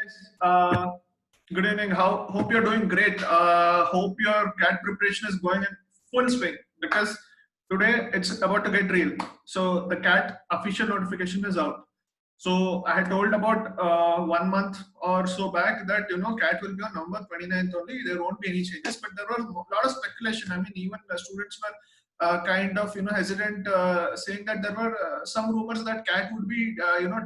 guys. Good evening. Hope you're doing great. Hope your CAT preparation is going in full swing because today it's about to get real. So the CAT official notification is out. So I had told about 1 month or so back that CAT will be on November 29th only. There won't be any changes, but there was a lot of speculation. I mean, even the students were kind of hesitant, saying that there were some rumors that CAT would be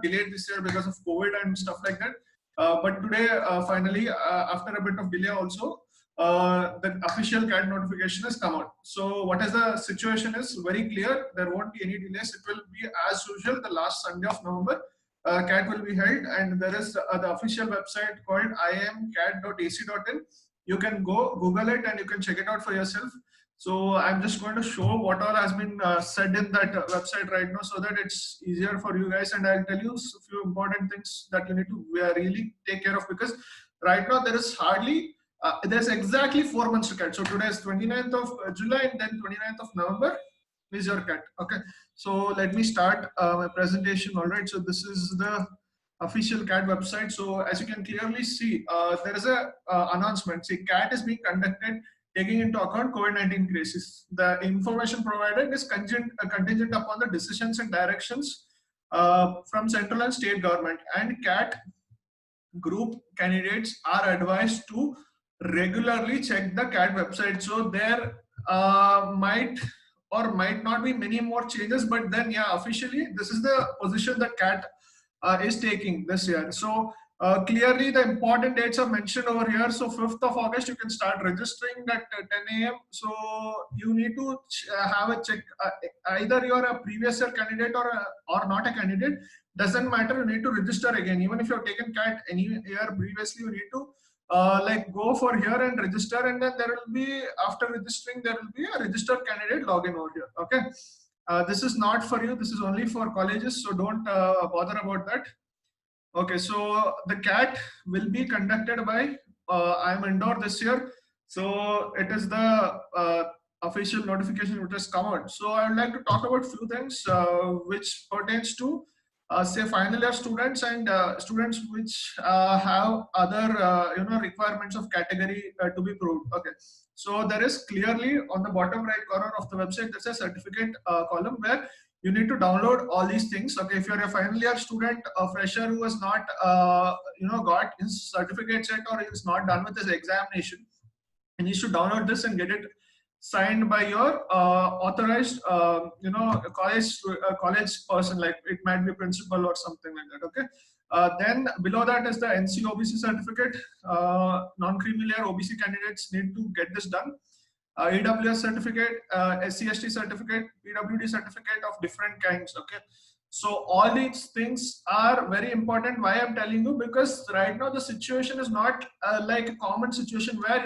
delayed this year because of COVID and stuff like that. But today, finally, after a bit of delay also, the official CAT notification has come out. So what is the situation is very clear. There won't be any delays. It will be as usual the last Sunday of November. CAT will be held, and there is the official website called imcat.ac.in. You can go Google it and you can check it out for yourself. So I'm just going to show what all has been said in that website right now, so that it's easier for you guys. And I'll tell you a few important things that you need to really take care of, because right now there is hardly there's exactly 4 months to CAT. So today is 29th of July, and then 29th of November is your CAT. Okay, so let me start my presentation. All right, so this is the official CAT website. So as you can clearly see, there is a announcement. See, CAT is being conducted taking into account COVID-19 cases. The information provided is contingent upon the decisions and directions from central and state government, and CAT group candidates are advised to regularly check the CAT website. So there might or might not be many more changes, but then yeah, officially this is the position that CAT is taking this year. So clearly the important dates are mentioned over here. So 5th of August you can start registering at 10 a.m. So you need to have a check, either you're a previous year candidate or not a candidate, doesn't matter. You need to register again. Even if you've taken CAT any year previously, you need to like go for here and register, and then there will be, after registering, there will be a registered candidate login over here. Okay, this is not for you, this is only for colleges, so don't bother about that. Okay, so the CAT will be conducted by IIM Indore this year. So it is the official notification which has come out. So I would like to talk about few things which pertains to say final year students and students which have other requirements of category to be proved. Okay, so there is clearly on the bottom right corner of the website there's a certificate column where you need to download all these things. Okay, if you're a final year student, a fresher who has not got his certificate set or is not done with his examination, he needs to download this and get it signed by your authorized college person, like it might be principal or something like that. Okay, then below that is the NC OBC certificate. Non-creamy layer OBC candidates need to get this done. EWS certificate, SC/ST certificate, PWD certificate of different kinds. Okay, so all these things are very important. Why I'm telling you, because right now the situation is not like a common situation where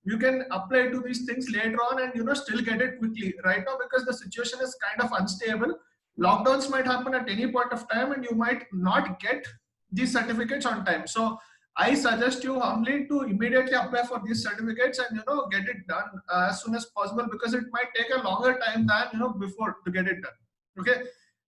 you can apply to these things later on and still get it quickly. Right now, because the situation is kind of unstable, lockdowns might happen at any point of time and you might not get these certificates on time. So I suggest you humbly to immediately apply for these certificates and get it done as soon as possible, because it might take a longer time than before to get it done. Okay,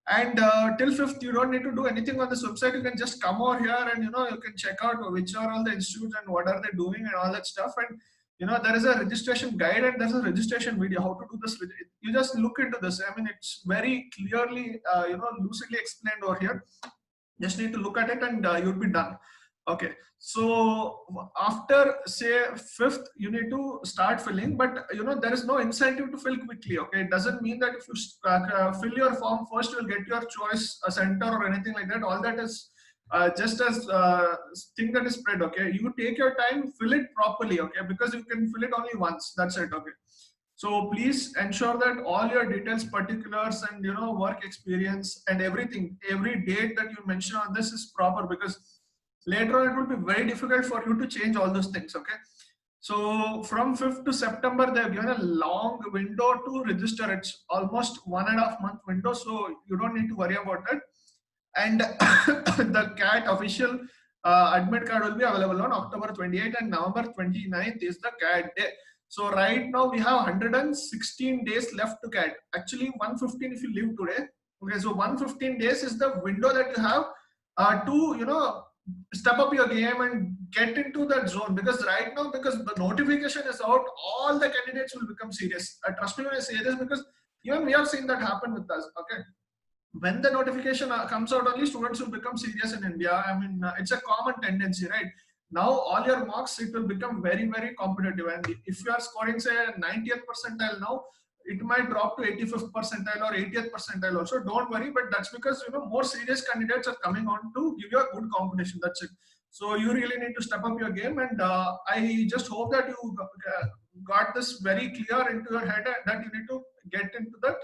and till 5th you don't need to do anything on this website. You can just come over here and you can check out which are all the institutes and what are they doing and all that stuff. And there is a registration guide and there's a registration video how to do this. You just look into this. I mean, it's very clearly lucidly explained over here. Just need to look at it and you'll be done. Okay, so after say 5th you need to start filling, but there is no incentive to fill quickly. Okay, it doesn't mean that if you fill your form first you'll get your choice center or anything like that. All that is just as thing that is spread. Okay, you take your time, fill it properly. Okay, because you can fill it only once, that's it. Okay, so please ensure that all your details, particulars, and work experience and everything, every date that you mention on this is proper, because later on it will be very difficult for you to change all those things. Okay, so from 5th to September they have given a long window to register. It's almost 1.5 month window, so you don't need to worry about that. And the CAT official admit card will be available on October 28th, and November 29th is the CAT day. So right now we have 116 days left to CAT. Actually 115 if you leave today. Okay, so 115 days is the window that you have to step up your game and get into that zone, because right now, because the notification is out, all the candidates will become serious. Trust me when I say this, because even we have seen that happen with us. Okay, when the notification comes out, only students will become serious in India. I mean, it's a common tendency, right? Now all your marks, it will become very, very competitive, and if you are scoring say 90th percentile now, it might drop to 85th percentile or 80th percentile also. Don't worry, but that's because more serious candidates are coming on to give you a good competition. That's it. So you really need to step up your game, and I just hope that you got this very clear into your head, that you need to get into that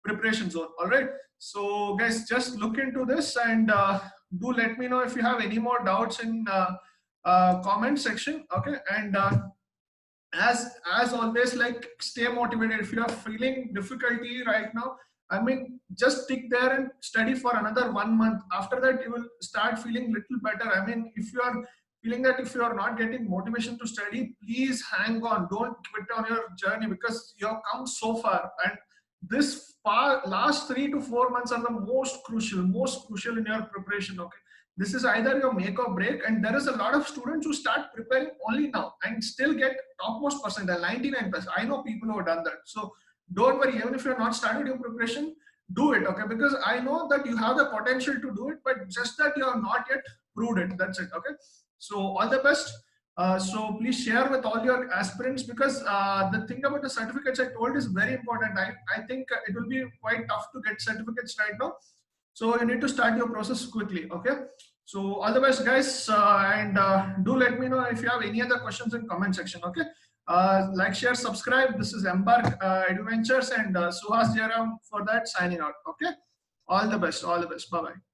preparation zone. All right. So guys, just look into this, and do let me know if you have any more doubts in comment section. Okay, and as always, like, stay motivated. If you are feeling difficulty right now, I mean, just stick there and study for another 1 month. After that, you will start feeling little better. I mean, if you are feeling that if you are not getting motivation to study, please hang on. Don't quit on your journey, because you have come so far, and this last 3 to 4 months are the most crucial in your preparation. Okay, this is either your make or break, and there is a lot of students who start preparing only now and still get topmost percentile 99 plus. I know people who have done that. So don't worry, even if you're not started your preparation, do it. Okay, because I know that you have the potential to do it, but just that you have not yet proved it. That's it. Okay, so all the best. So please share with all your aspirants, because the thing about the certificates I told is very important. I think it will be quite tough to get certificates right now. So you need to start your process quickly. Okay. So all the best, guys, and do let me know if you have any other questions in comment section. Okay. Like, share, subscribe. This is Embark Adventures, and Suhas Jaram for that signing out. Okay. All the best. All the best. Bye bye.